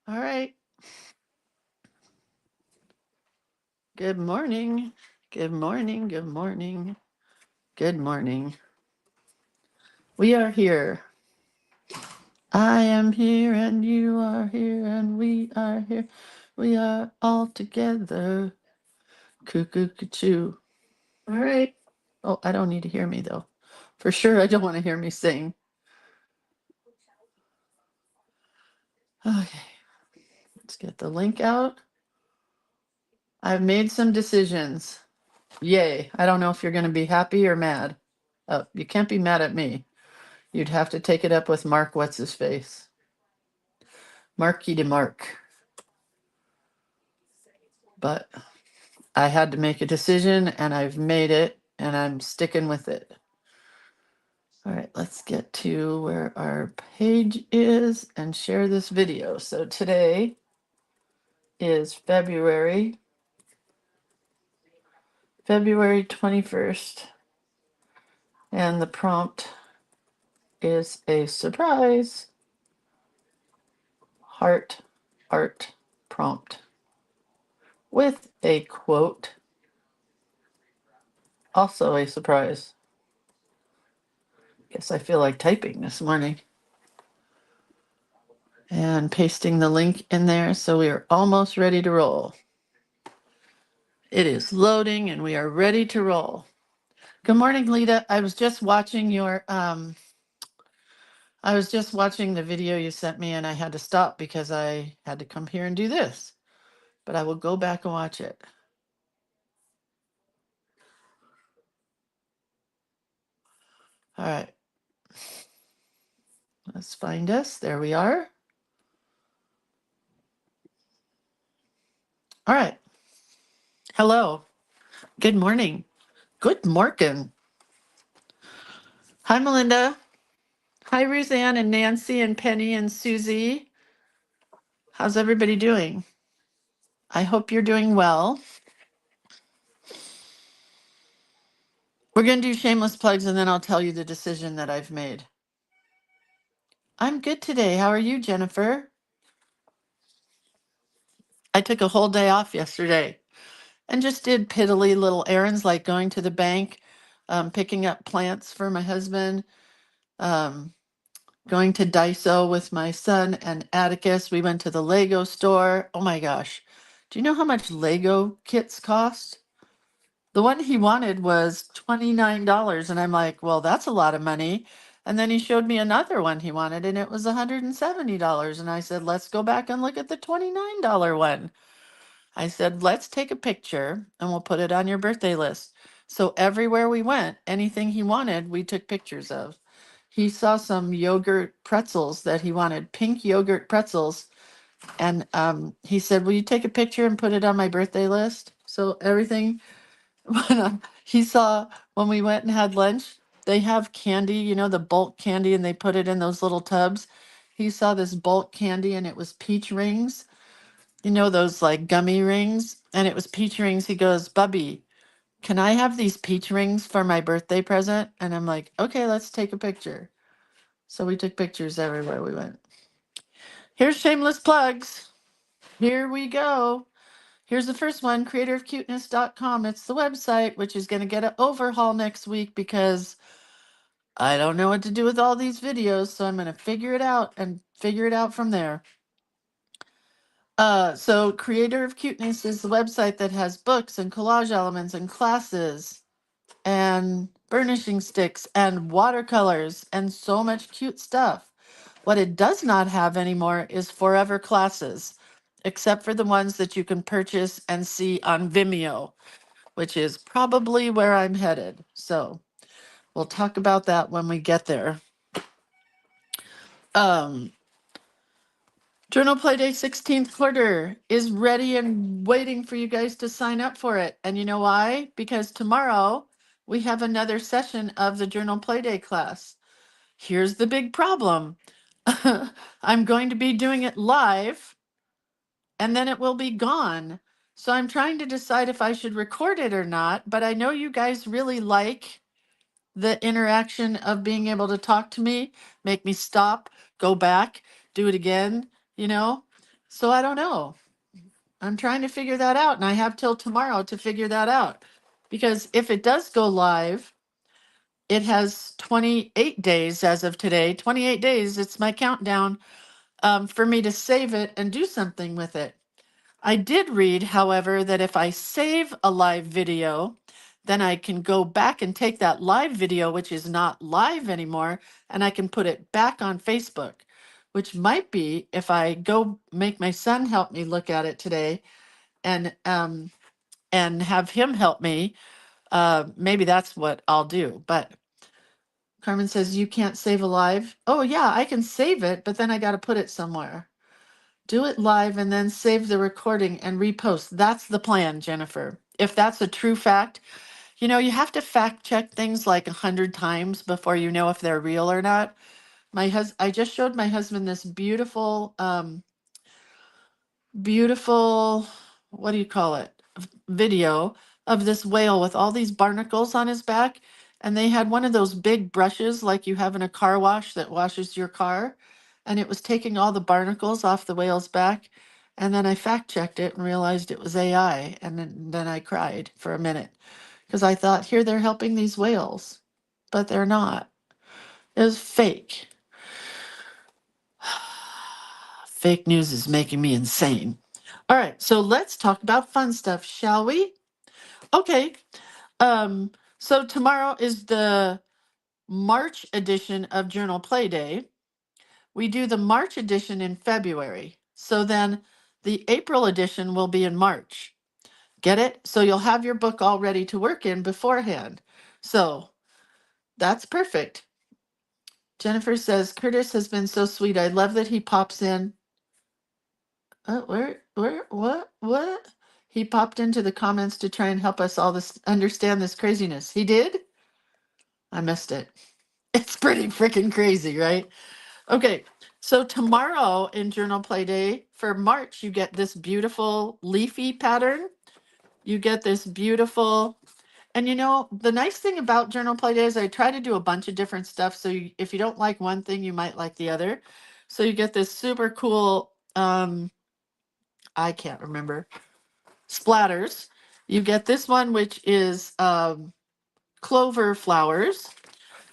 All right. Good morning. Good morning. Good morning. Good morning. We are here. I am here and you are here and we are here. We are all together. Cuckoo, cuckoo. All right. Oh, I don't need to hear me though. For sure, I don't want to hear me sing. Okay. Let's get the link out. I've made some decisions. Yay. I don't know if you're going to be happy or mad. Oh, you can't be mad at me. You'd have to take it up with Mark What's His Face. Marky de Mark. But I had to make a decision and I've made it and I'm sticking with it. All right, let's get to where our page is and share this video. So today is February 21st, and the prompt is a surprise heart art prompt with a quote, also a surprise. Guess I feel like typing this morning. And pasting the link in there, so we are almost ready to roll. It is loading and we are ready to roll. Good morning, Lita. I was just watching the video you sent me and I had to stop because I had to come here and do this. But I will go back and watch it. All right. Let's find us. There we are. All right. Hello. Good morning. Good morning. Hi, Melinda. Hi, Roseanne and Nancy and Penny and Susie. How's everybody doing? I hope you're doing well. We're going to do shameless plugs and then I'll tell you the decision that I've made. I'm good today. How are you, Jennifer? I took a whole day off yesterday and just did piddly little errands like going to the bank, picking up plants for my husband, um, going to Daiso with my son and Atticus. We went to the Lego store. Oh my gosh. Do you know how much Lego kits cost? The one he wanted was $29, and I'm like, well, that's a lot of money. And then he showed me another one he wanted, and it was $170. And I said, let's go back and look at the $29 one. I said, let's take a picture and we'll put it on your birthday list. So everywhere we went, anything he wanted, we took pictures of. He saw some yogurt pretzels that he wanted, pink yogurt pretzels. And he said, will you take a picture and put it on my birthday list? So everything he saw when we went and had lunch, they have candy, the bulk candy, and they put it in those little tubs. He saw this bulk candy and it was peach rings, those like gummy rings, and it was peach rings. He goes, Bubby, can I have these peach rings for my birthday present? And I'm like, okay, let's take a picture. So we took pictures everywhere we went. Here's shameless plugs. Here we go. Here's the first one, creatorofcuteness.com. It's the website, which is going to get an overhaul next week because I don't know what to do with all these videos. So I'm going to figure it out and figure it out from there. So Creator of Cuteness is the website that has books and collage elements and classes and burnishing sticks and watercolors and so much cute stuff. What it does not have anymore is forever classes, except for the ones that you can purchase and see on Vimeo, which is probably where I'm headed. So we'll talk about that when we get there. Journal Playday 16th quarter is ready and waiting for you guys to sign up for it. And you know why? Because tomorrow we have another session of the Journal Playday class. Here's the big problem. I'm going to be doing it live and then it will be gone. So I'm trying to decide if I should record it or not, but I know you guys really like the interaction of being able to talk to me, make me stop, go back, do it again, you know? So I don't know. I'm trying to figure that out, and I have till tomorrow to figure that out. Because if it does go live, it has 28 days as of today. 28 days, it's my countdown for me to save it and do something with it. I did read, however, that if I save a live video, then I can go back and take that live video, which is not live anymore, and I can put it back on Facebook, which might be if I go make my son help me look at it today and have him help me. Maybe that's what I'll do. But Carmen says you can't save a live. Oh yeah, I can save it, but then I got to put it somewhere. Do it live and then save the recording and repost. That's the plan, Jennifer. If that's a true fact, you know, you have to fact check things like 100 times before you know if they're real or not. I just showed my husband this beautiful, what do you call it? Video of this whale with all these barnacles on his back. And they had one of those big brushes like you have in a car wash that washes your car. And it was taking all the barnacles off the whale's back. And then I fact checked it and realized it was AI. And then I cried for a minute because I thought, here they're helping these whales, but they're not. It was fake. Fake news is making me insane. All right, so let's talk about fun stuff, shall we? Okay. So tomorrow is the March edition of Journal Play Day. We do the March edition in February. So then the April edition will be in March. Get it? So you'll have your book all ready to work in beforehand. So that's perfect. Jennifer says, Curtis has been so sweet. I love that he pops in. What? He popped into the comments to try and help us all understand this craziness. He did? I missed it. It's pretty freaking crazy, right? Okay, so tomorrow in Journal Play Day for March, you get this beautiful leafy pattern. You get this beautiful, and you know, the nice thing about Journal Play Day is I try to do a bunch of different stuff. So if you don't like one thing, you might like the other. So you get this super cool, I can't remember, splatters. You get this one, which is clover flowers.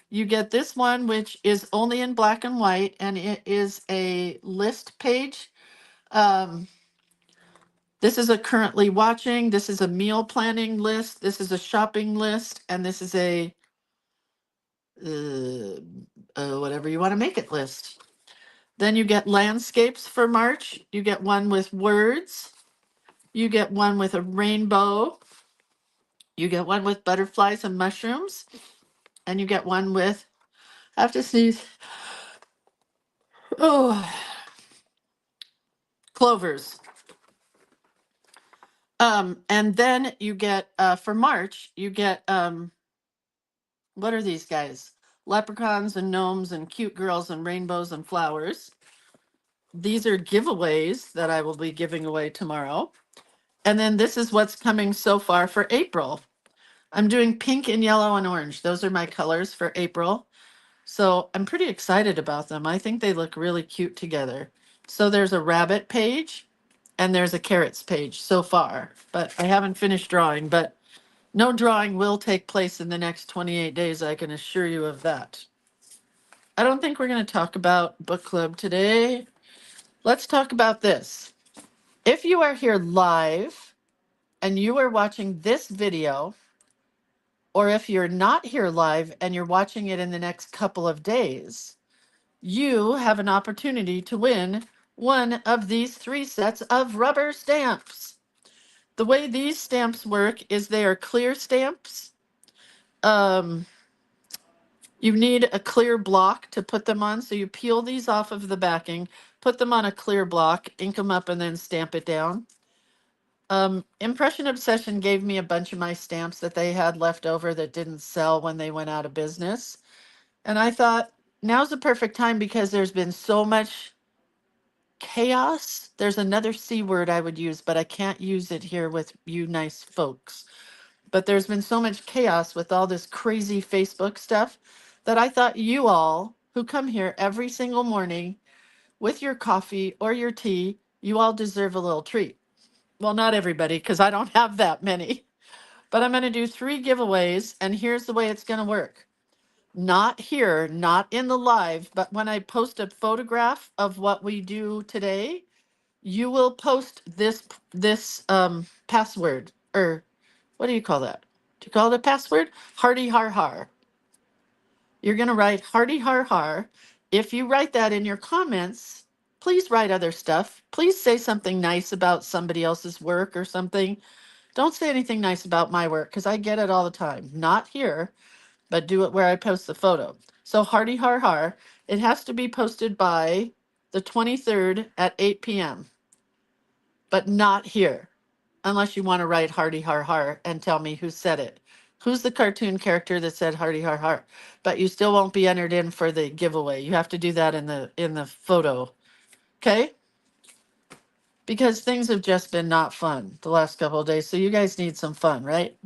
You get this one, which is only in black and white, and it is a list page. This is a currently watching, this is a meal planning list, this is a shopping list, and this is a whatever you want to make it list. Then you get landscapes for March. You get one with words. You get one with a rainbow. You get one with butterflies and mushrooms. And you get one with, I have to sneeze. Oh, clovers. And then you get, for March, you get, what are these guys? Leprechauns and gnomes and cute girls and rainbows and flowers. These are giveaways that I will be giving away tomorrow. And then this is what's coming so far for April. I'm doing pink and yellow and orange. Those are my colors for April. So I'm pretty excited about them. I think they look really cute together. So there's a rabbit page and there's a carrots page so far, but I haven't finished drawing, but no drawing will take place in the next 28 days. I can assure you of that. I don't think we're going to talk about book club today. Let's talk about this. If you are here live and you are watching this video, or if you're not here live and you're watching it in the next couple of days, you have an opportunity to win one of these 3 sets of rubber stamps. The way these stamps work is they are clear stamps. You need a clear block to put them on. So you peel these off of the backing, put them on a clear block, ink them up, and then stamp it down. Impression Obsession gave me a bunch of my stamps that they had left over that didn't sell when they went out of business. And I thought, now's the perfect time because there's been so much chaos. There's another C word I would use, but I can't use it here with you nice folks. But there's been so much chaos with all this crazy Facebook stuff that I thought you all who come here every single morning with your coffee or your tea You all deserve a little treat. Well, not everybody, because I don't have that many. But I'm going to do 3 giveaways, and here's the way it's going to work. Not here, not in the live, but when I post a photograph of what we do today, you will post this password, or what do you call that? Do you call it a password? Hardy har har. You're going to write hardy har har. If you write that in your comments, please write other stuff. Please say something nice about somebody else's work or something. Don't say anything nice about my work because I get it all the time. Not here, but do it where I post the photo. So hardy har har. It has to be posted by the 23rd at 8 p.m., but not here, unless you want to write hardy har har and tell me who said it. Who's the cartoon character that said hardy har har? But you still won't be entered in for the giveaway. You have to do that in the photo. Okay? Because things have just been not fun the last couple of days. So you guys need some fun, right?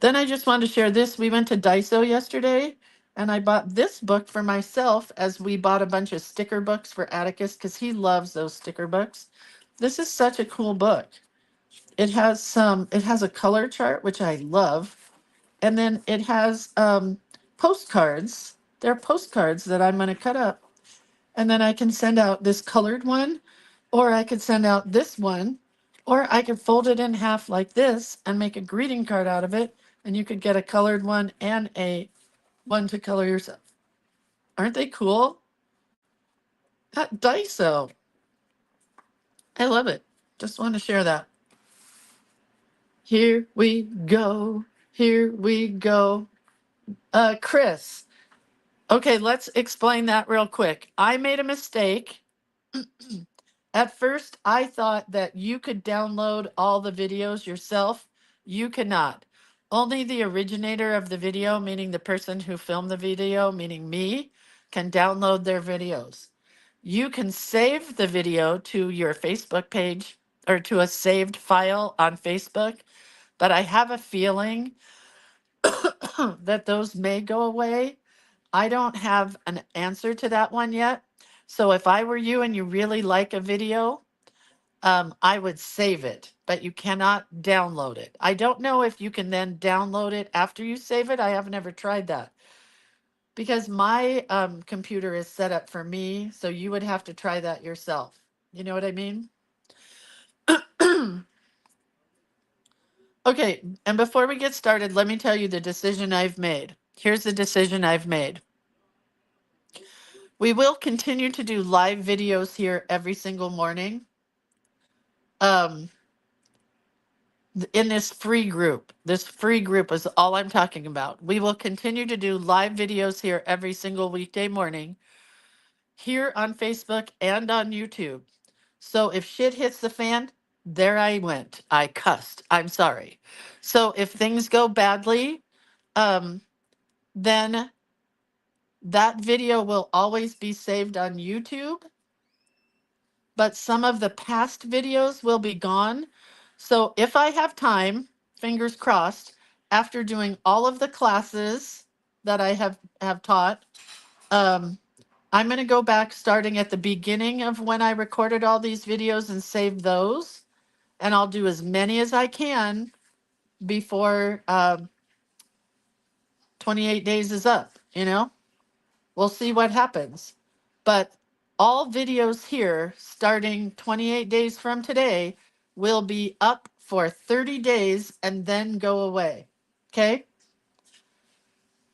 Then I just wanted to share this. We went to Daiso yesterday and I bought this book for myself as we bought a bunch of sticker books for Atticus because he loves those sticker books. This is such a cool book. It has a color chart, which I love. And then it has postcards. There are postcards that I'm going to cut up. And then I can send out this colored one, or I could send out this one, or I could fold it in half like this and make a greeting card out of it. And you could get a colored one and a one to color yourself. Aren't they cool? At Daiso. I love it. Just want to share that. Here we go. Here we go. Chris. Okay, let's explain that real quick. I made a mistake. At first, I thought that you could download all the videos yourself. You cannot. Only the originator of the video, meaning the person who filmed the video, meaning me, can download their videos. You can save the video to your Facebook page or to a saved file on Facebook, but I have a feeling that those may go away. I don't have an answer to that one yet. So if I were you and you really like a video, I would save it, but you cannot download it. I don't know if you can then download it after you save it. I have never tried that because my computer is set up for me. So you would have to try that yourself. You know what I mean? Okay, and before we get started, let me tell you the decision I've made. Here's the decision I've made. We will continue to do live videos here every single morning. In this free group. This free group is all I'm talking about. We will continue to do live videos here every single weekday morning here on Facebook and on YouTube. So if shit hits the fan, there I went. I cussed. I'm sorry. So if things go badly, then that video will always be saved on YouTube, but some of the past videos will be gone. So if I have time, fingers crossed, after doing all of the classes that I have taught, I'm going to go back starting at the beginning of when I recorded all these videos and save those. And I'll do as many as I can before 28 days is up, you know? We'll see what happens. But all videos here, starting 28 days from today, will be up for 30 days and then go away. Okay?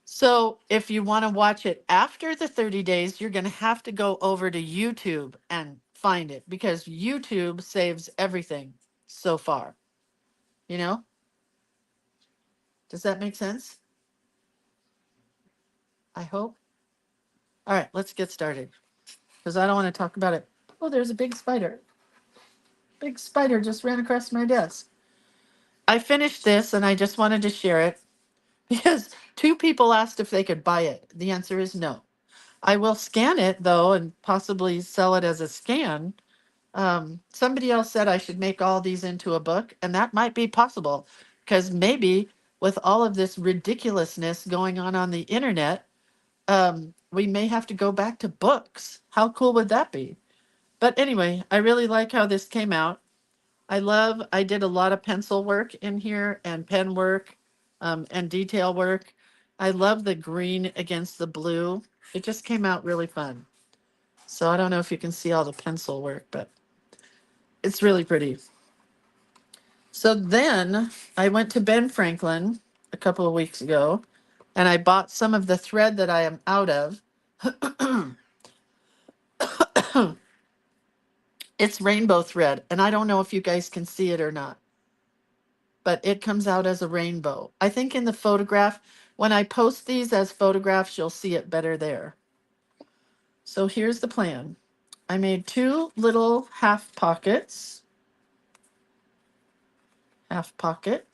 So if you want to watch it after the 30 days, you're going to have to go over to YouTube and find it because YouTube saves everything so far. You know? Does that make sense? I hope. All right, let's get started because I don't want to talk about it. Oh, there's a big spider. Big spider just ran across my desk. I finished this and I just wanted to share it because 2 people asked if they could buy it. The answer is no. I will scan it though and possibly sell it as a scan. Somebody else said I should make all these into a book, and that might be possible because maybe with all of this ridiculousness going on the internet, we may have to go back to books. How cool would that be? But anyway, I really like how this came out. I did a lot of pencil work in here and pen work and detail work. I love the green against the blue. It just came out really fun. So I don't know if you can see all the pencil work, but it's really pretty. So then I went to Ben Franklin a couple of weeks ago and I bought some of the thread that I am out of. It's rainbow thread, and I don't know if you guys can see it or not, but it comes out as a rainbow. I think in the photograph, when I post these as photographs, you'll see it better there. So here's the plan. I made two little half pockets, half pocket,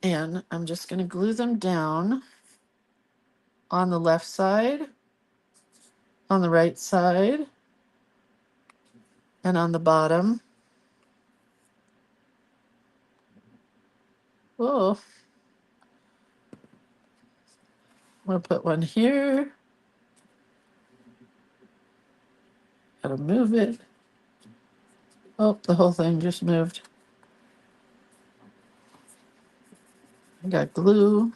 and I'm just going to glue them down on the left side, on the right side, and on the bottom. Whoa. We'll put one here. Gotta move it. Oh, the whole thing just moved. I got glue.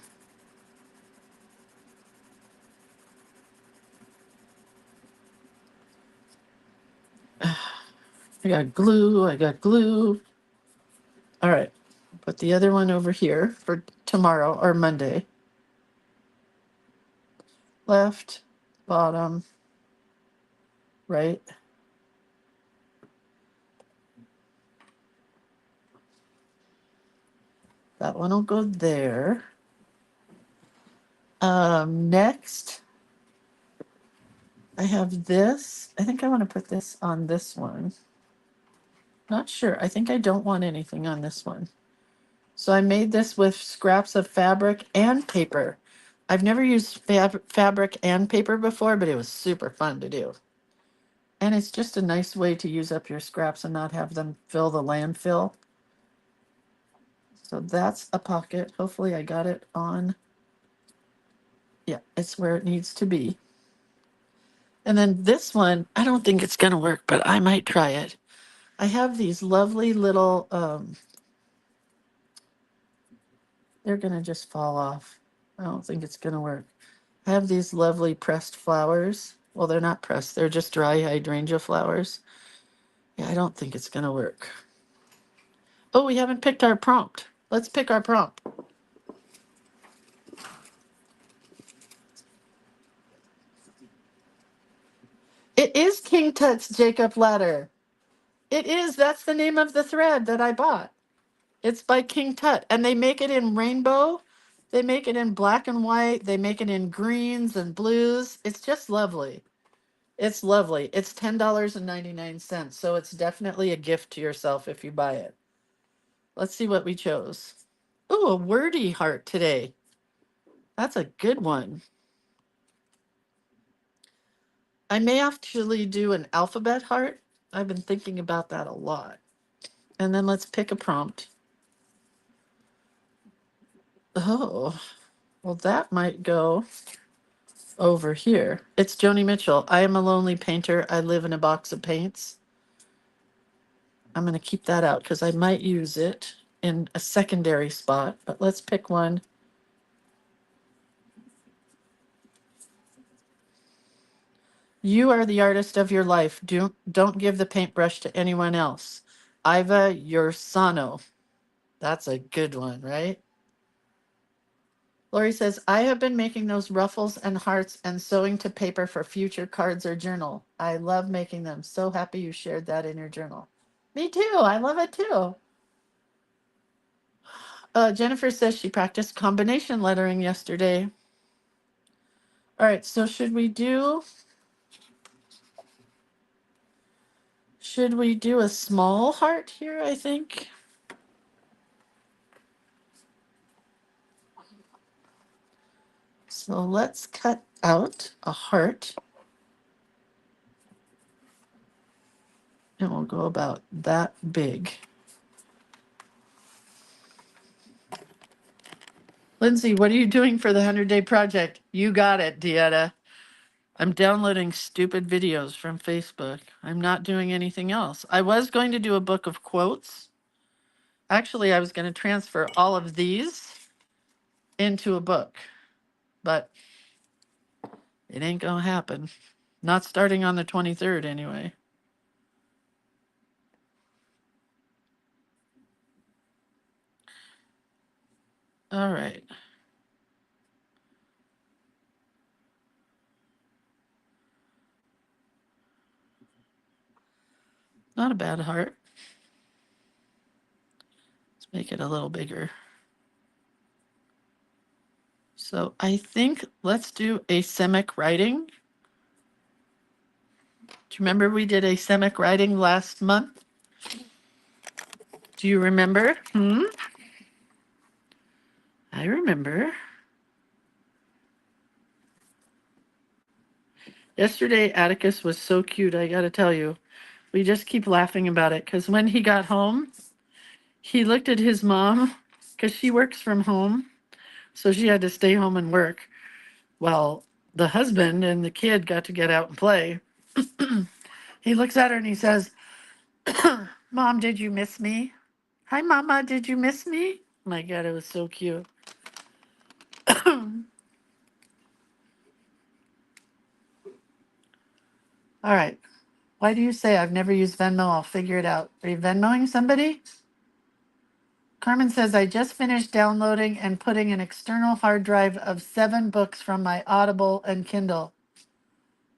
I got glue. I got glue. All right. Put the other one over here for tomorrow or Monday. Left, bottom, right. That one will go there. Next, I have this. I think I want to put this on this one. Not sure. I think I don't want anything on this one. So I made this with scraps of fabric and paper. I've never used fabric and paper before, but it was super fun to do. And it's just a nice way to use up your scraps and not have them fill the landfill. So that's a pocket. Hopefully I got it on. Yeah, it's where it needs to be. And then this one, I don't think it's going to work, but I might try it. I have these lovely little, they're going to just fall off. I don't think it's going to work. I have these lovely pressed flowers. Well, they're not pressed. They're just dry hydrangea flowers. Yeah, I don't think it's going to work. Oh, we haven't picked our prompt. Let's pick our prompt. It is King Tut's Jacob Ladder. It is. That's the name of the thread that I bought. It's by King Tut. And they make it in rainbow. They make it in black and white. They make it in greens and blues. It's just lovely. It's lovely. It's $10.99. So it's definitely a gift to yourself if you buy it. Let's see what we chose. Oh, a wordy heart today. That's a good one. I may actually do an alphabet heart. I've been thinking about that a lot. And then let's pick a prompt. Oh, well, that might go over here. It's Joni Mitchell. I am a lonely painter. I live in a box of paints. I'm going to keep that out because I might use it in a secondary spot, but let's pick one. You are the artist of your life. Don't give the paintbrush to anyone else. Iva Yorsano. That's a good one, right? Lori says, I have been making those ruffles and hearts and sewing to paper for future cards or journal. I love making them. So happy you shared that in your journal. Me too. I love it too. Jennifer says she practiced combination lettering yesterday. All right, so should we do a small heart here, I think? So let's cut out a heart. And we'll go about that big. Lindsay, what are you doing for the 100-day project? You got it, Deanna. I'm downloading stupid videos from Facebook. I'm not doing anything else. I was going to do a book of quotes. Actually, I was going to transfer all of these into a book, but it ain't going to happen. Not starting on the 23rd anyway. All right. Not a bad heart. Let's make it a little bigger. So I think let's do asemic writing. Do you remember we did asemic writing last month? Do you remember? I remember. Yesterday, Atticus was so cute, I gotta tell you. We just keep laughing about it because when he got home, he looked at his mom because she works from home. So she had to stay home and work. Well, the husband and the kid got to get out and play. He looks at her and he says, Mom, did you miss me? Hi, Mama, did you miss me? My God, it was so cute. All right. Why do you say I've never used Venmo? I'll figure it out. Are you Venmoing somebody? Carmen says, I just finished downloading and putting an external hard drive of 7 books from my Audible and Kindle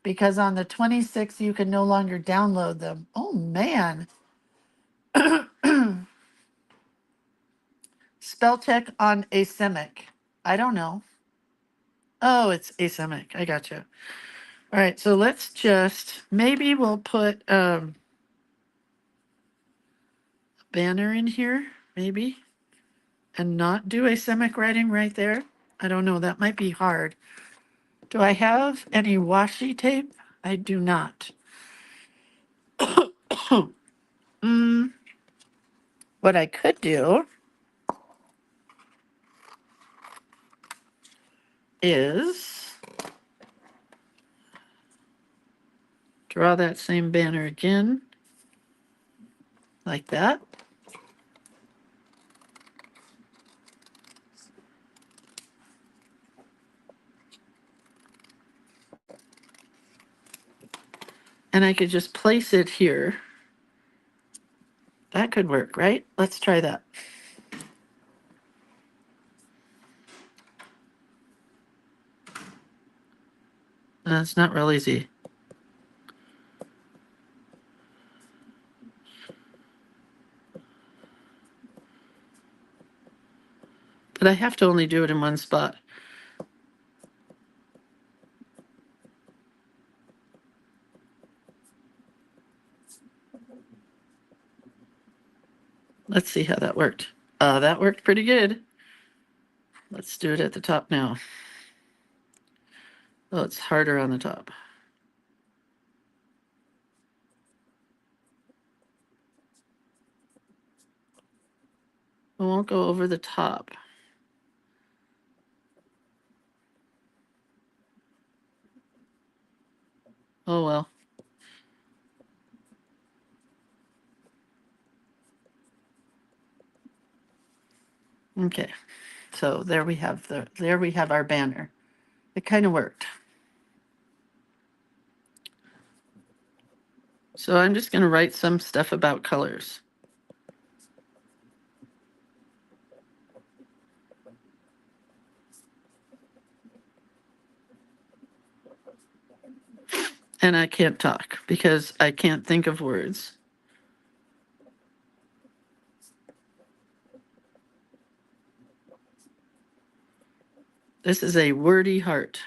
because on the 26th you can no longer download them. Oh, man. Spell check on asemic. I don't know. Oh, it's asemic. I gotcha. All right, so let's just, maybe we'll put a banner in here, maybe, and not do asemic writing right there. I don't know, that might be hard. Do I have any washi tape? I do not. What I could do is draw that same banner again, like that. And I could just place it here. That could work, right? Let's try that. It's not real easy. But I have to only do it in one spot. Let's see how that worked. That worked pretty good. Let's do it at the top now. Oh, it's harder on the top. It won't go over the top. Oh, well. Okay. So there we have our banner. It kind of worked. So I'm just going to write some stuff about colors. And I can't talk because I can't think of words. This is a wordy heart.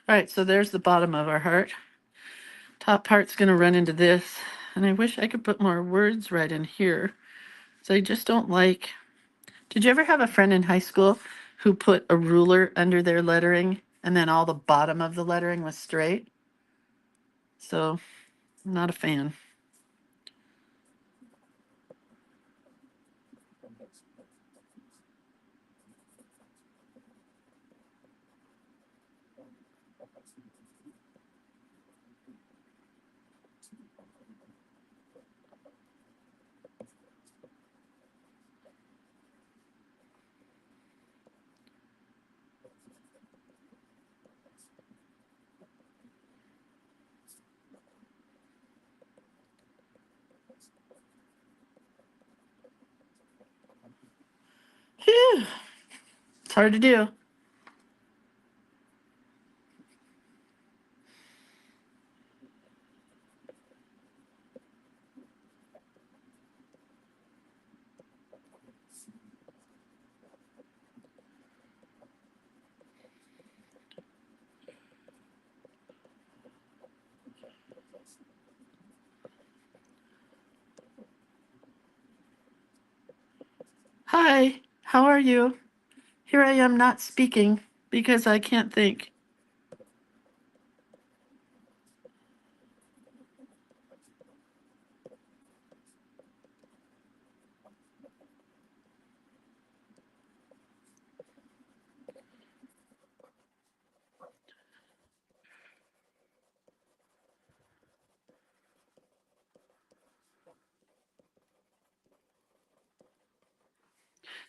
All right, so there's the bottom of our heart. Top part's going to run into this. And I wish I could put more words right in here. So I just don't like. Did you ever have a friend in high school who put a ruler under their lettering and then all the bottom of the lettering was straight? So I'm not a fan. Phew, it's hard to do. Hi, how are you? Here I am not speaking because I can't think.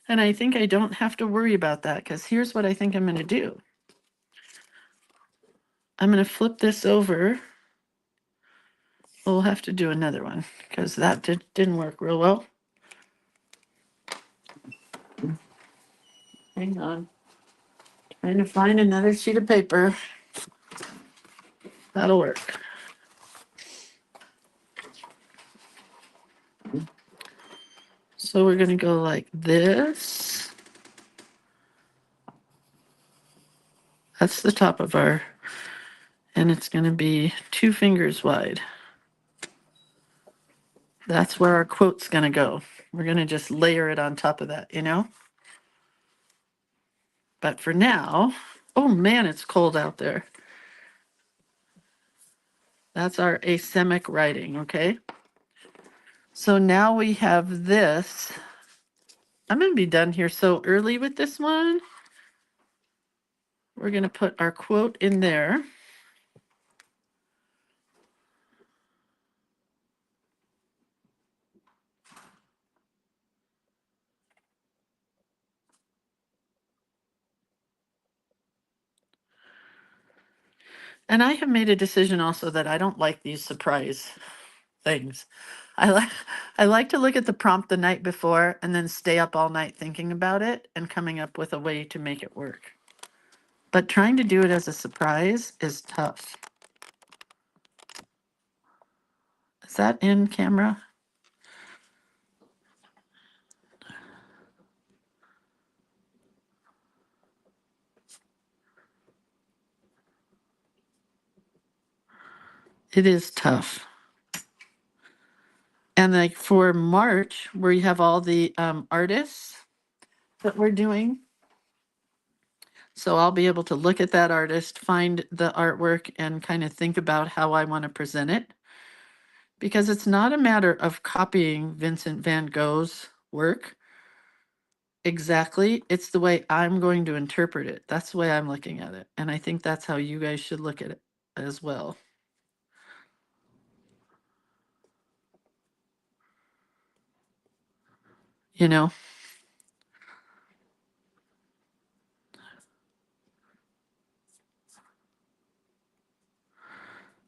And I think I don't have to worry about that because here's what I think I'm going to do. I'm going to flip this over. We'll have to do another one because that didn't work real well. Hang on. Trying to find another sheet of paper. That'll work. So we're going to go like this. That's the top of our, and it's going to be 2 fingers wide. That's where our quote's going to go. We're going to just layer it on top of that, you know? But for now, oh man, it's cold out there. That's our asemic writing, okay? So now we have this. I'm going to be done here so early with this one. We're going to put our quote in there. And I have made a decision also that I don't like these surprise things. I like I like to look at the prompt the night before and then stay up all night thinking about it and coming up with a way to make it work. But trying to do it as a surprise is tough. Is that in camera? It is tough. And like for March, where you have all the artists that we're doing. So I'll be able to look at that artist, find the artwork, and kind of think about how I want to present it. Because it's not a matter of copying Vincent van Gogh's work exactly. It's the way I'm going to interpret it. That's the way I'm looking at it. And I think that's how you guys should look at it as well. You know?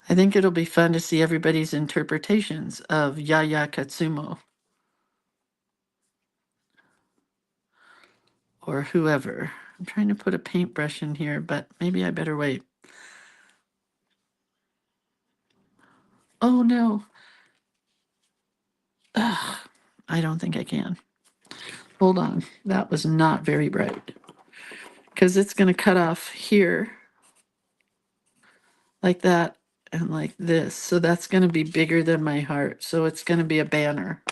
I think it'll be fun to see everybody's interpretations of Yaya Katsumo or whoever. I'm trying to put a paintbrush in here, but maybe I better wait. Oh no. Ugh, I don't think I can. Hold on. That was not very bright. Because it's going to cut off here. like that and like this. So that's going to be bigger than my heart. So it's going to be a banner.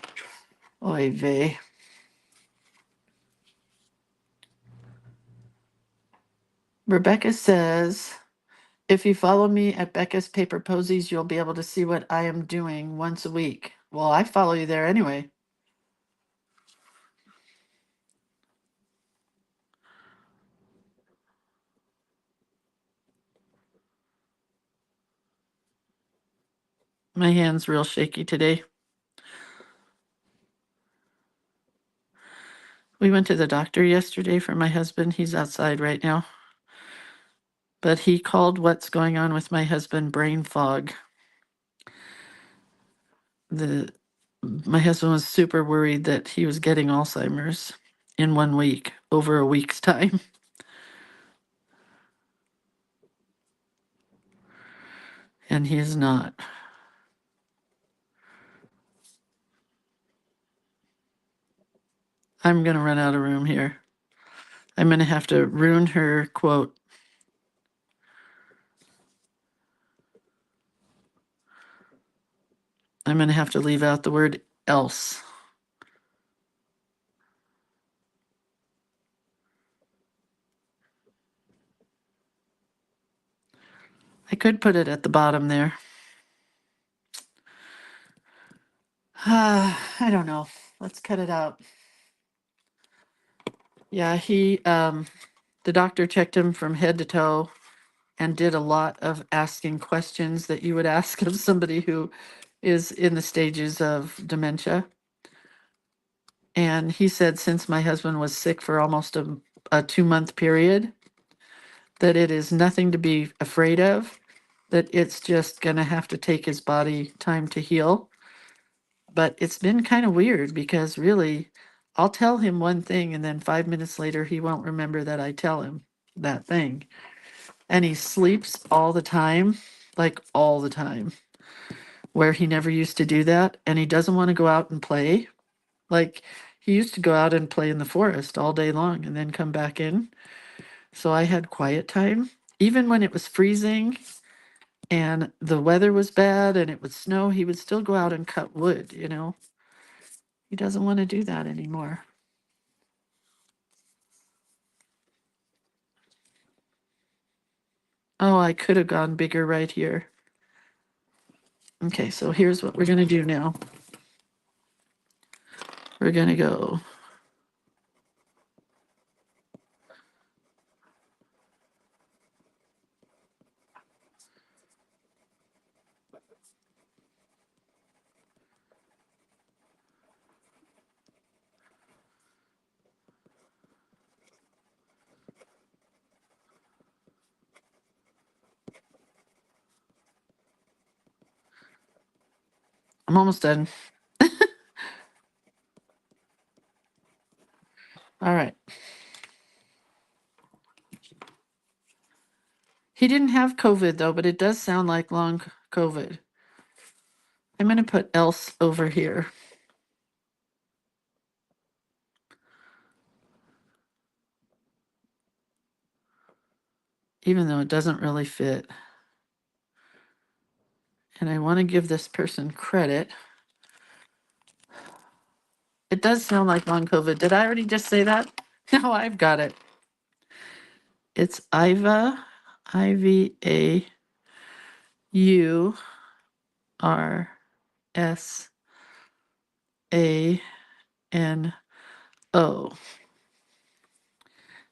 Oy vey. Rebecca says, if you follow me at Becca's Paper Posies, you'll be able to see what I am doing once a week. Well, I follow you there anyway. My hand's real shaky today. We went to the doctor yesterday for my husband. He's outside right now. But he called what's going on with my husband brain fog. My husband was super worried that he was getting Alzheimer's in 1 week, over a week's time. And he is not. I'm going to run out of room here. I'm going to have to ruin her quote. I'm going to have to leave out the word else. I could put it at the bottom there. I don't know. Let's cut it out. Yeah, the doctor checked him from head to toe and did a lot of asking questions that you would ask of somebody who is in the stages of dementia. And he said, since my husband was sick for almost a 2-month period, that it is nothing to be afraid of, that it's just going to have to take his body time to heal. But it's been kind of weird because really, I'll tell him one thing and then 5 minutes later, he won't remember that I tell him that thing. And he sleeps all the time, like all the time, where he never used to do that. And he doesn't want to go out and play. Like he used to go out and play in the forest all day long and then come back in. So I had quiet time. Even when it was freezing and the weather was bad and it would snow, he would still go out and cut wood, you know. He doesn't want to do that anymore. Oh, I could have gone bigger right here. Okay, so here's what we're going to do now. We're going to go. I'm almost done. All right. He didn't have COVID though, but it does sound like long COVID. I'm going to put else over here. Even though it doesn't really fit. And I want to give this person credit. It does sound like long COVID. Did I already just say that? No, I've got it. It's Iva, Ivaurano.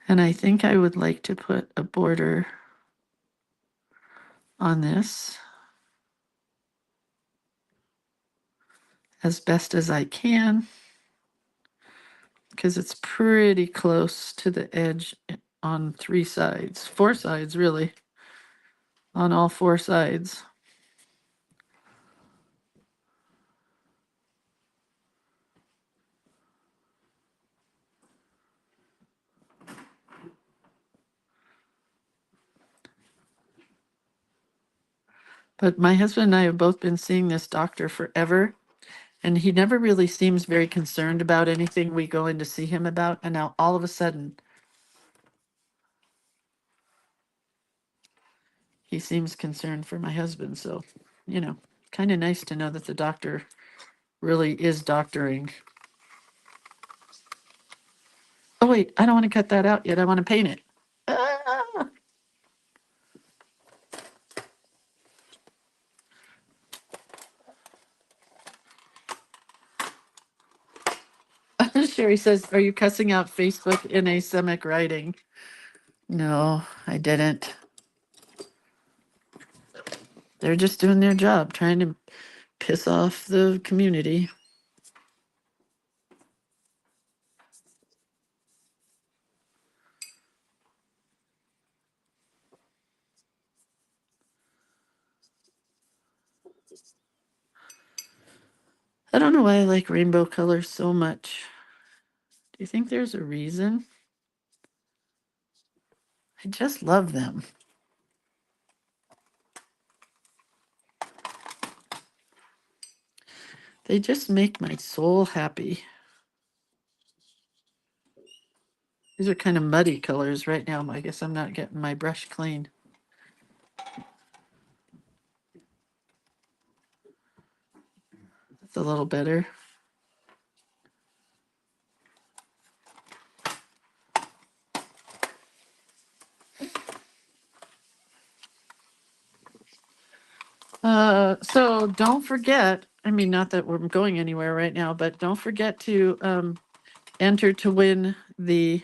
And I think I would like to put a border on this as best as I can, because it's pretty close to the edge on 3 sides, 4 sides really, on all 4 sides. But my husband and I have both been seeing this doctor forever, and he never really seems very concerned about anything we go in to see him about. And now all of a sudden, he seems concerned for my husband. So, you know, kind of nice to know that the doctor really is doctoring. Oh, wait, I don't want to cut that out yet. I want to paint it. Ah! Sherry says, are you cussing out Facebook in asemic writing? No, I didn't. They're just doing their job, trying to piss off the community. I don't know why I like rainbow colors so much. Do you think there's a reason? I just love them. They just make my soul happy. These are kind of muddy colors right now. I guess I'm not getting my brush clean. That's a little better. So don't forget, I mean, not that we're going anywhere right now, but don't forget to enter to win the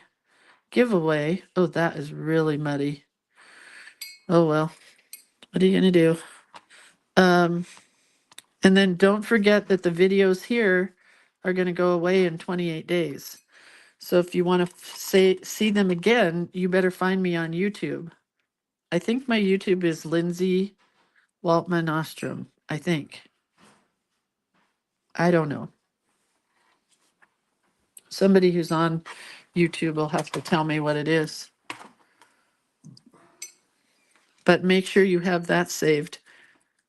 giveaway. Oh, that is really muddy. Oh, well, what are you going to do? And then don't forget that the videos here are going to go away in 28 days. So if you want to see them again, you better find me on YouTube. I think my YouTube is Lindsay Waltman Ostrom, I think. I don't know. Somebody who's on YouTube will have to tell me what it is. But make sure you have that saved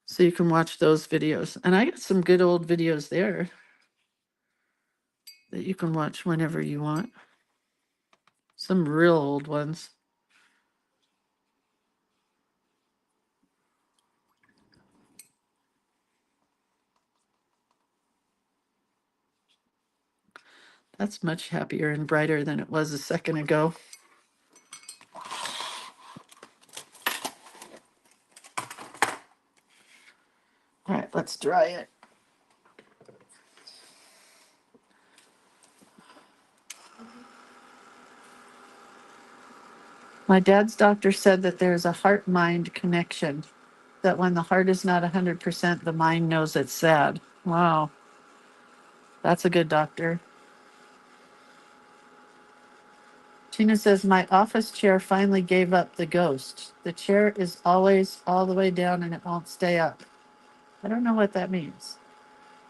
so you can watch those videos. And I got some good old videos there that you can watch whenever you want. Some real old ones. That's much happier and brighter than it was a second ago. All right, let's dry it. My dad's doctor said that there's a heart-mind connection, that when the heart is not 100%, the mind knows it's sad. Wow, that's a good doctor. Tina says, my office chair finally gave up the ghost. The chair is always all the way down and it won't stay up. I don't know what that means.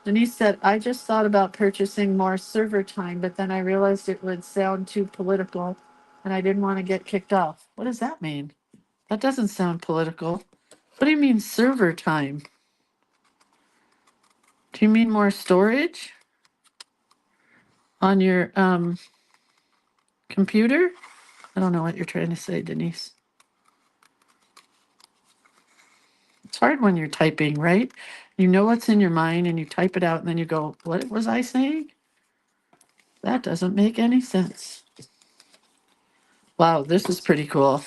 Denise said, I just thought about purchasing more server time, but then I realized it would sound too political and I didn't want to get kicked off. What does that mean? That doesn't sound political. What do you mean server time? Do you mean more storage on your computer? I don't know what you're trying to say, Denise. It's hard when you're typing, right? You know what's in your mind and you type it out and then you go, what was I saying? That doesn't make any sense. Wow, this is pretty cool.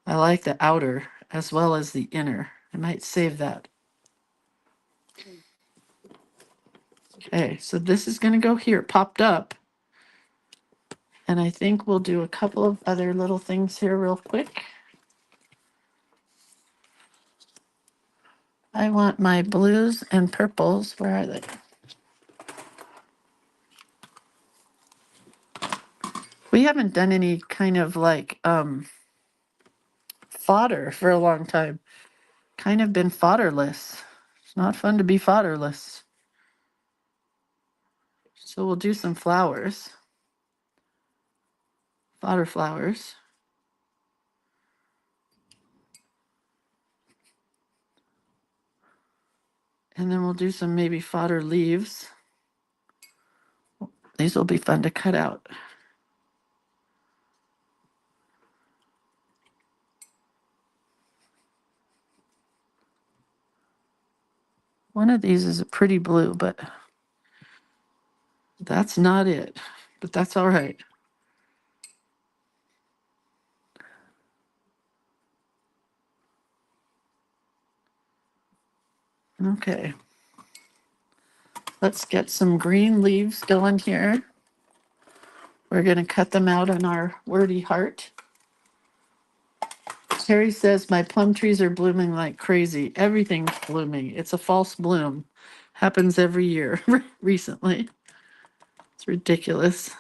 I like the outer as well as the inner. I might save that. Okay, so this is going to go here. It popped up. And I think we'll do a couple of other little things here real quick. I want my blues and purples. Where are they? We haven't done any kind of like fodder for a long time. Kind of been fodderless. It's not fun to be fodderless. So we'll do some flowers. Fodder flowers. And then we'll do some maybe fodder leaves. These will be fun to cut out. One of these is a pretty blue, but that's not it. But that's all right. Okay. Let's get some green leaves going here. We're going to cut them out on our wordy heart. Terry says my plum trees are blooming like crazy. Everything's blooming. It's a false bloom. Happens every year recently. It's ridiculous.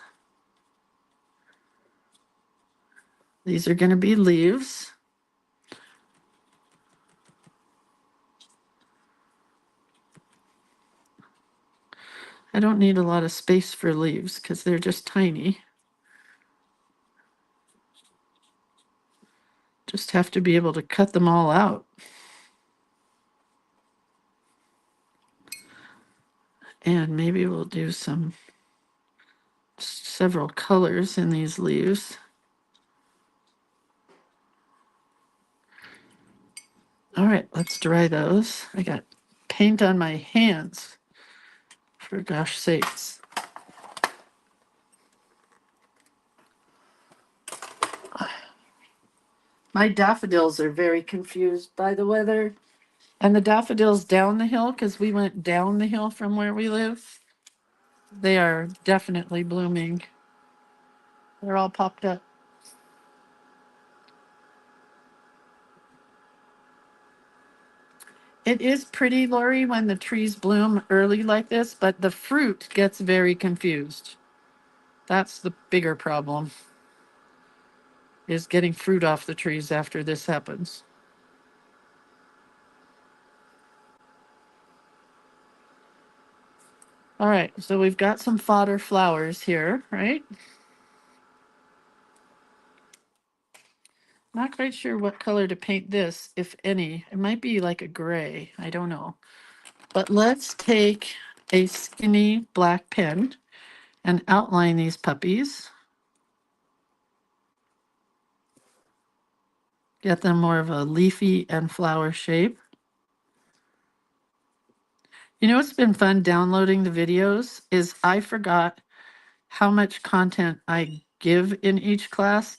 These are going to be leaves. I don't need a lot of space for leaves because they're just tiny. Just have to be able to cut them all out. And maybe we'll do several colors in these leaves. All right, let's dry those. I got paint on my hands, for gosh sakes. My daffodils are very confused by the weather. And the daffodils down the hill, because we went down the hill from where we live, they are definitely blooming. They're all popped up. It is pretty, Lori, when the trees bloom early like this, but the fruit gets very confused. That's the bigger problem, is getting fruit off the trees after this happens. All right, so we've got some fodder flowers here, right? Not quite sure what color to paint this, if any. It might be like a gray, I don't know. But let's take a skinny black pen and outline these puppies. Get them more of a leafy and flower shape. You know what's been fun downloading the videos is I forgot how much content I give in each class.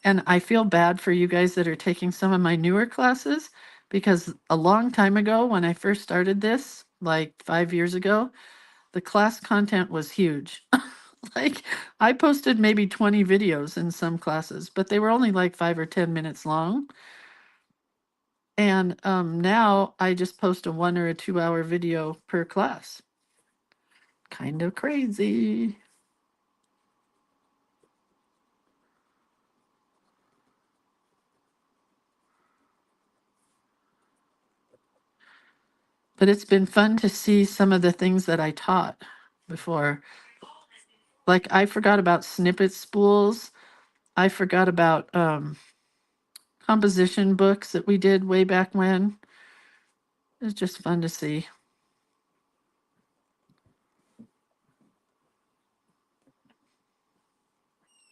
And I feel bad for you guys that are taking some of my newer classes because a long time ago when I first started this, like 5 years ago, the class content was huge. Like I posted maybe 20 videos in some classes, but they were only like 5 or 10 minutes long. And now I just post a 1 or a 2 hour video per class. Kind of crazy. But it's been fun to see some of the things that I taught before. Like I forgot about snippet spools. I forgot about composition books that we did way back when. It was just fun to see.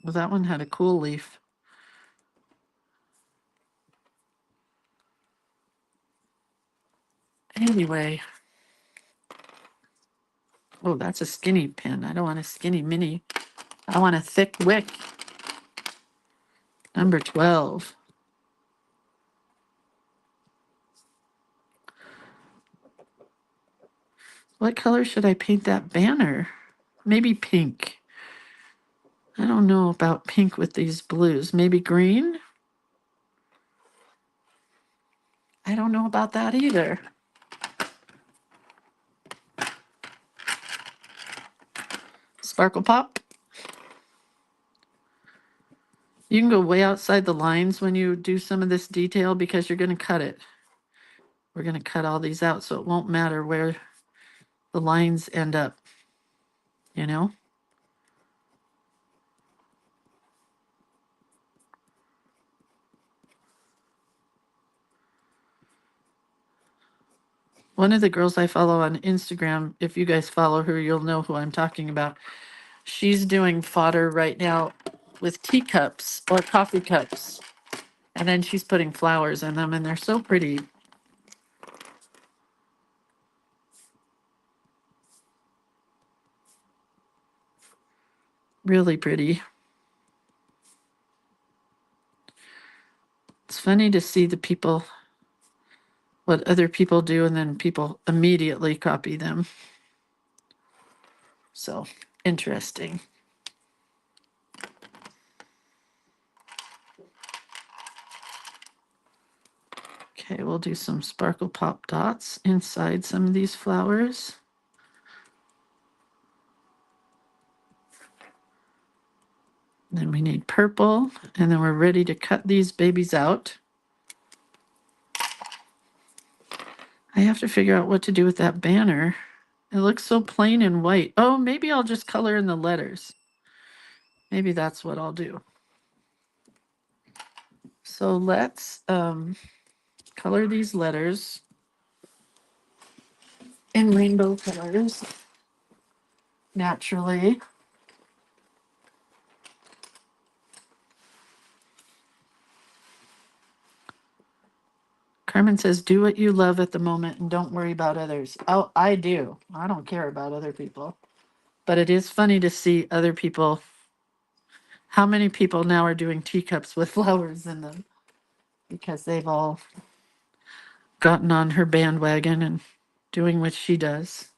Well, that one had a cool leaf. Anyway. Oh, that's a skinny pen. I don't want a skinny mini. I want a thick wick. Number 12. What color should I paint that banner? Maybe pink. I don't know about pink with these blues. Maybe green? I don't know about that either. Sparkle Pop. You can go way outside the lines when you do some of this detail because you're going to cut it. We're going to cut all these out so it won't matter where the lines end up, you know? One of the girls I follow on Instagram, if you guys follow her, you'll know who I'm talking about. She's doing fodder right now with teacups or coffee cups. And then she's putting flowers in them, and they're so pretty. Really pretty. It's funny to see the people, what other people do, and then people immediately copy them. So interesting. Okay, we'll do some sparkle pop dots inside some of these flowers. Then we need purple, and then we're ready to cut these babies out. I have to figure out what to do with that banner. It looks so plain and white. Oh, maybe I'll just color in the letters. Maybe that's what I'll do. So let's color these letters in rainbow colors naturally. Carmen says, do what you love at the moment and don't worry about others. Oh, I do. I don't care about other people. But it is funny to see other people. How many people now are doing teacups with flowers in them? Because they've all gotten on her bandwagon and doing what she does.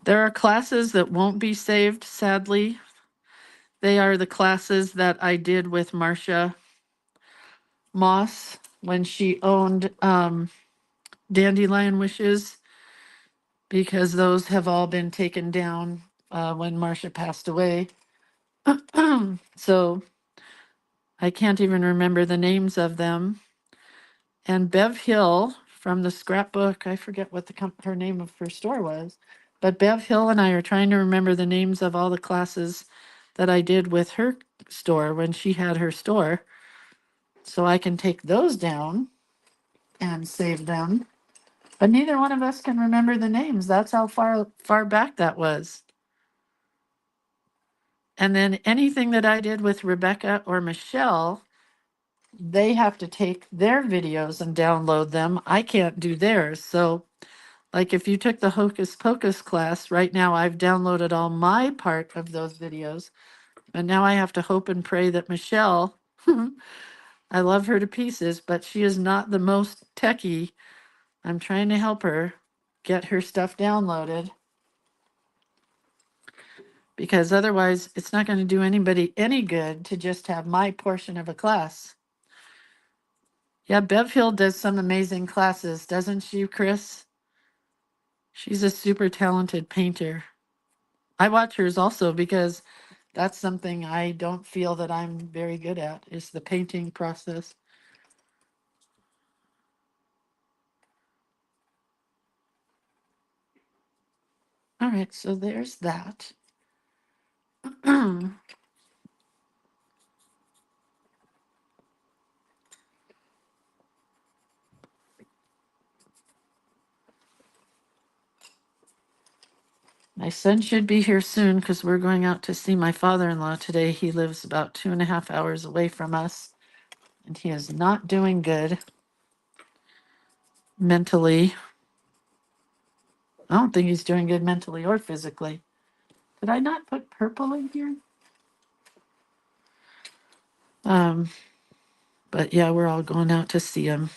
There are classes that won't be saved, sadly. They are the classes that I did with Marcia Moss when she owned Dandelion Wishes, because those have all been taken down when Marcia passed away. So I can't even remember the names of them. And Bev Hill from the scrapbook, I forget what her name of her store was, but Bev Hill and I are trying to remember the names of all the classes that I did with her store when she had her store, so I can take those down and save them. But neither one of us can remember the names. That's how far back that was. And then anything that I did with Rebecca or Michelle, they have to take their videos and download them. I can't do theirs. So like if you took the Hocus Pocus class, right now I've downloaded all my part of those videos. And now I have to hope and pray that Michelle, I love her to pieces, but she is not the most techie. I'm trying to help her get her stuff downloaded, because otherwise it's not going to do anybody any good to just have my portion of a class. Yeah, Bev Hill does some amazing classes, doesn't she, Chris? She's a super talented painter. I watch hers also because that's something I don't feel that I'm very good at, is the painting process. All right, so there's that. My son should be here soon because we're going out to see my father-in-law today. He lives about 2.5 hours away from us, and he is not doing good mentally. I don't think he's doing good mentally or physically. Did I not put purple in here? But yeah, we're all going out to see him.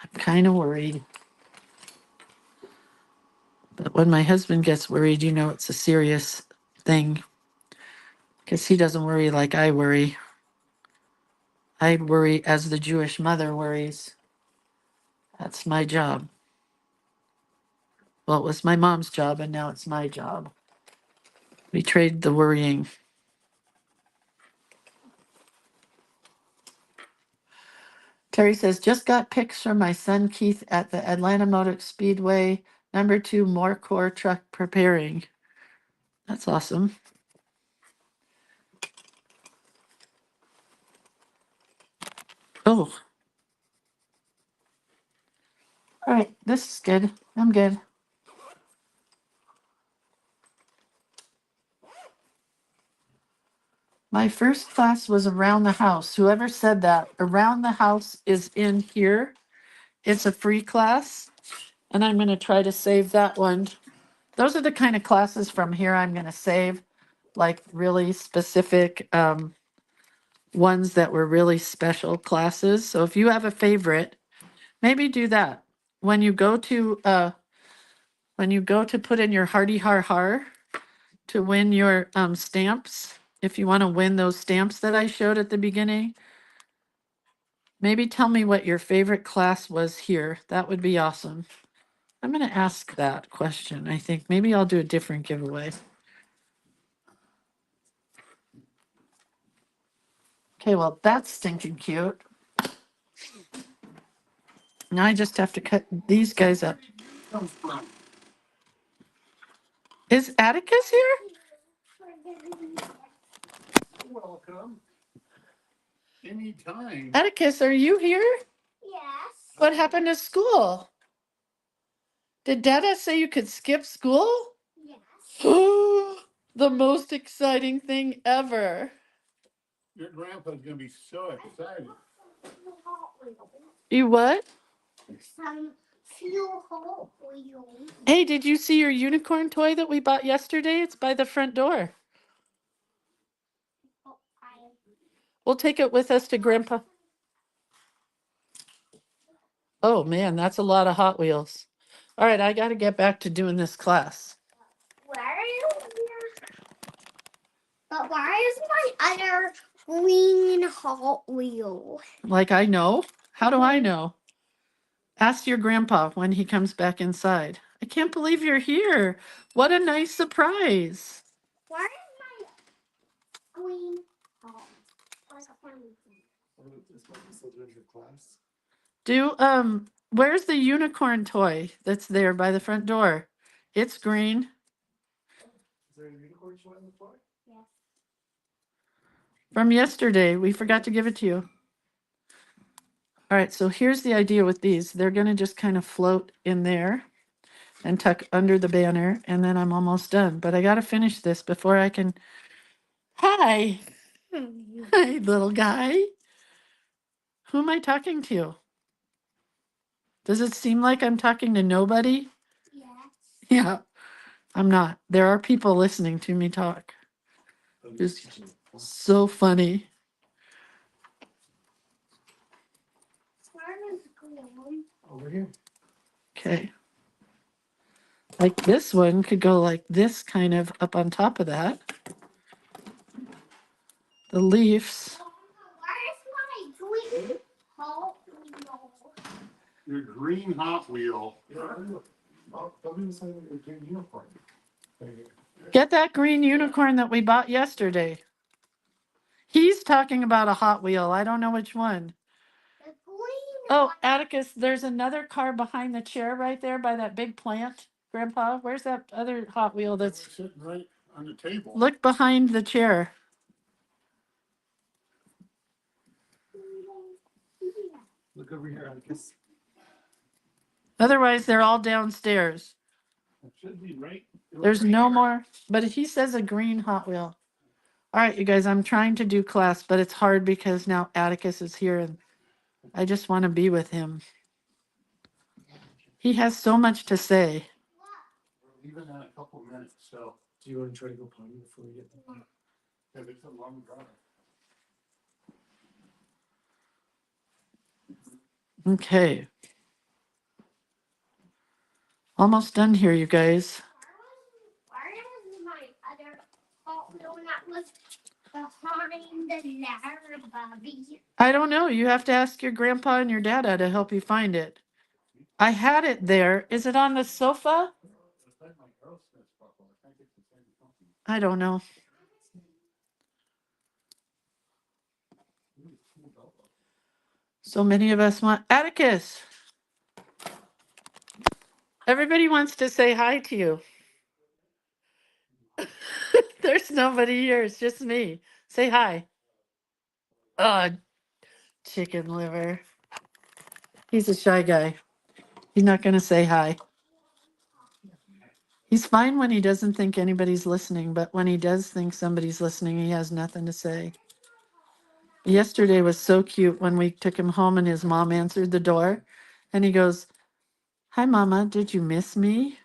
I'm kind of worried. But when my husband gets worried, you know it's a serious thing, because he doesn't worry like I worry. I worry as the Jewish mother worries. That's my job. Well, it was my mom's job, and now it's my job. We trade the worrying. Terry says, just got pics from my son Keith at the Atlanta Motor Speedway, #2 Morecore truck preparing. That's awesome. Oh. All right, this is good. I'm good. My first class was around the house. Whoever said that, around the house is in here. It's a free class, and I'm going to try to save that one. Those are the kind of classes from here I'm going to save, like really specific ones that were really special classes. So if you have a favorite, maybe do that. When you go to put in your hearty har har to win your stamps, if you want to win those stamps that I showed at the beginning, maybe tell me what your favorite class was here. That would be awesome. I'm going to ask that question. I think maybe I'll do a different giveaway. Okay, well, that's stinking cute. Now I just have to cut these guys up. Is Atticus here? Welcome. Anytime. Atticus, are you here? Yes. What happened to school? Did Dada say you could skip school? Yes. The most exciting thing ever. Your grandpa's gonna be so excited. You what? Some few Hot Wheels. Hey, did you see your unicorn toy that we bought yesterday? It's by the front door. Oh, We'll take it with us to Grandpa. Oh man, that's a lot of Hot Wheels. All right, I got to get back to doing this class. where are you? But why is my other green Hot Wheel? Like I know? How do I know? Ask your grandpa when he comes back inside. I can't believe you're here. What a nice surprise. Where is my green Hot Where's the unicorn toy that's there by the front door? It's green. Is there a unicorn toy on the floor? Yes. From yesterday. We forgot to give it to you. All right, so here's the idea with these. They're going to just kind of float in there and tuck under the banner, and then I'm almost done. But I got to finish this before I can... Hi. Hi, little guy. Who am I talking to? Does it seem like I'm talking to nobody? Yes. Yeah, I'm not. There are people listening to me talk. It's so funny. Where is green? Over here. Okay. Like this one could go like this, kind of up on top of that. The leaves. Where is my green Hot Wheel? Your green Hot Wheel. Tell me the sign of your green unicorn. Get that green unicorn that we bought yesterday. He's talking about a Hot Wheel. I don't know which one. The green Oh, one. Atticus, there's another car behind the chair right there by that big plant. Grandpa, where's that other Hot Wheel that's... It's sitting right on the table. Look behind the chair. Look over here, Atticus. Otherwise, they're all downstairs. It should be right. There's no more, but he says a green Hot Wheel. All right, you guys, I'm trying to do class, but it's hard because now Atticus is here and I just want to be with him. He has so much to say. We're leaving in a couple minutes, so. Do you want to try to go potty before we get there? Yeah, it's a long drive. Okay. Almost done here, you guys. Where is my other Hot Wheel that was behind the ladder, Bobby? I don't know. You have to ask your grandpa and your dada to help you find it. I had it there. Is it on the sofa? I don't know. So many of us want... Atticus! Everybody wants to say hi to you. There's nobody here. It's just me. Say hi. Oh, chicken liver. He's a shy guy. He's not going to say hi. He's fine when he doesn't think anybody's listening, but when he does think somebody's listening, he has nothing to say. Yesterday was so cute when we took him home and his mom answered the door and he goes, "Hi, Mama, did you miss me?"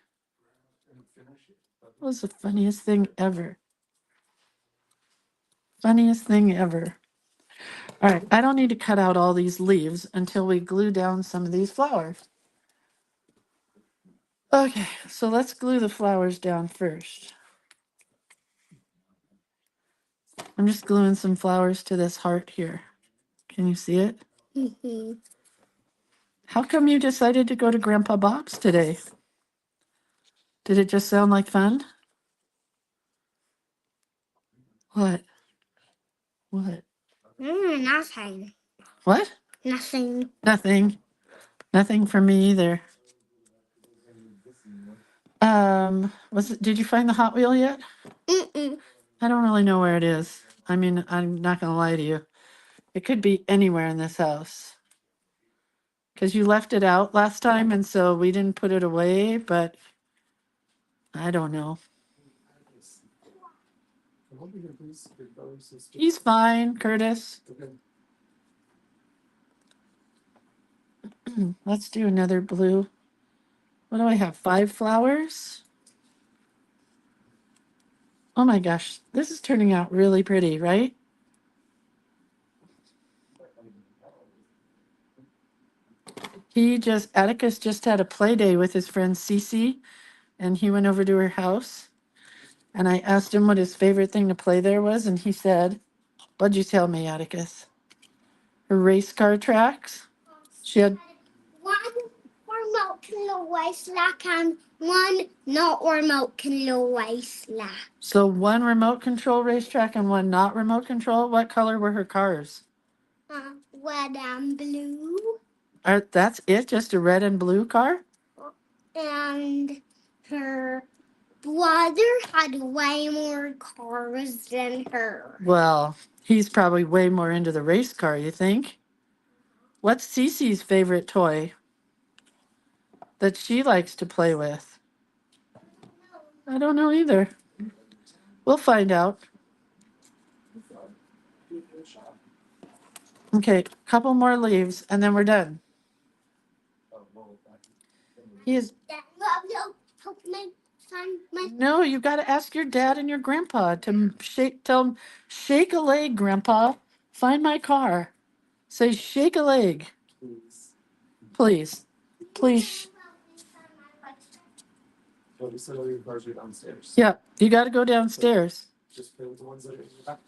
It was the funniest thing ever. Funniest thing ever. All right, I don't need to cut out all these leaves until we glue down some of these flowers. Okay, so let's glue the flowers down first. I'm just gluing some flowers to this heart here. Can you see it? Mm-hmm. How come you decided to go to Grandpa Bob's today? Did it just sound like fun? What? What? Nothing. What? Nothing. Nothing. Nothing for me either. Did you find the Hot Wheel yet? Mm-mm. I don't really know where it is. I mean, I'm not gonna lie to you. It could be anywhere in this house. Because you left it out last time, and so we didn't put it away, but I don't know. He's fine, Curtis. Let's do another blue. What do I have? 5 flowers? Oh my gosh, this is turning out really pretty, right? Atticus just had a play day with his friend Cece, and he went over to her house. And I asked him what his favorite thing to play there was, and he said, "What'd you tell me, Atticus?" Her race car tracks. She had One remote control racetrack and one not remote control racetrack. so one remote control racetrack and one not remote control. What color were her cars? Red and blue. That's it? Just a red and blue car? And her brother had way more cars than her. Well, he's probably way more into the race car, you think? What's Cece's favorite toy that she likes to play with? I don't know either. We'll find out. Okay, couple more leaves and then we're done. No, you got to ask your dad and your grandpa to tell them, "Shake a leg, Grandpa. Find my car." Say, "Shake a leg." Please. Please. Yeah, you got to go downstairs. Just play with the ones that are in the back.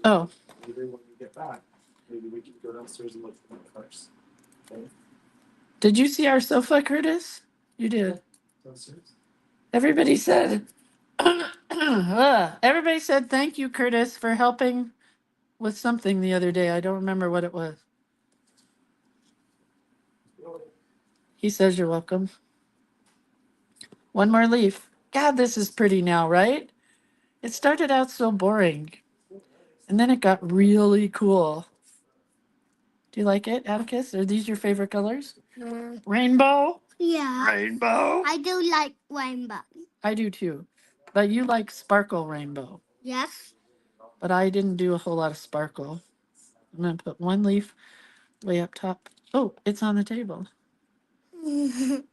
Oh, Maybe when we get back, maybe we can go downstairs and look for my cars. Okay? did you see our sofa, Curtis? You did. Downstairs? Everybody said, everybody said thank you, Curtis, for helping with something the other day. I don't remember what it was. He says you're welcome. One more leaf. God, this is pretty now, right? It started out so boring, and then it got really cool. Do you like it, Atticus? Are these your favorite colors? Rainbow? Yeah. Rainbow? I do like rainbow. I do too. But you like sparkle rainbow. Yes. But I didn't do a whole lot of sparkle. I'm going to put one leaf way up top. Oh, it's on the table.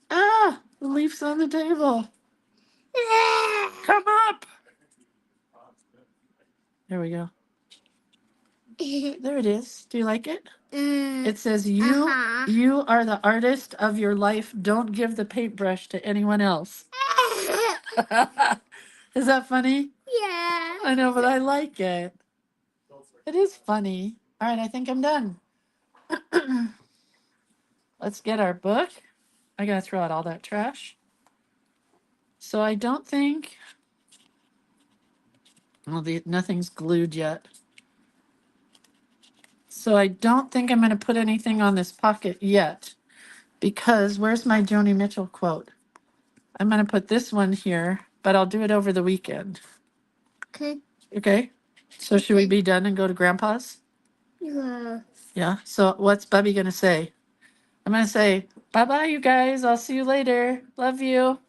Ah, the leaf's on the table. Come up. There we go. There it is. Do you like it? It says, you are the artist of your life. Don't give the paintbrush to anyone else. Is that funny? Yeah. I know, but I like it. It is funny. All right, I think I'm done. Let's get our book. I gotta throw out all that trash. So I don't think, well, nothing's glued yet. So I don't think I'm gonna put anything on this pocket yet, because where's my Joni Mitchell quote? I'm gonna put this one here, but I'll do it over the weekend. Okay. Okay? So should we be done and go to Grandpa's? Yeah. Yeah. So what's Bubby gonna say? I'm gonna say, bye-bye, you guys. I'll see you later. Love you.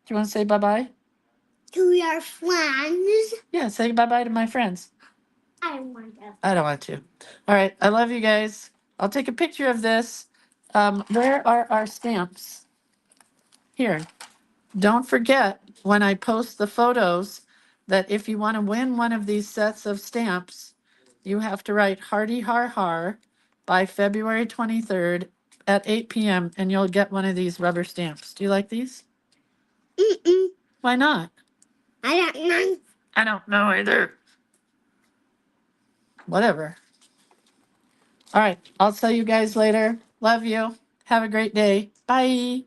Do you want to say bye-bye? to your friends. Yeah, say bye-bye to my friends. I want to. I don't want to. All right, I love you guys. I'll take a picture of this. Where are our stamps? Here. Don't forget when I post the photos that if you want to win one of these sets of stamps, you have to write Hardy Har Har by February 23rd at 8 p.m. and you'll get one of these rubber stamps. Do you like these? Mm-mm. Why not? I don't know. I don't know either. Whatever. All right, I'll tell you guys later. Love you. Have a great day. Bye.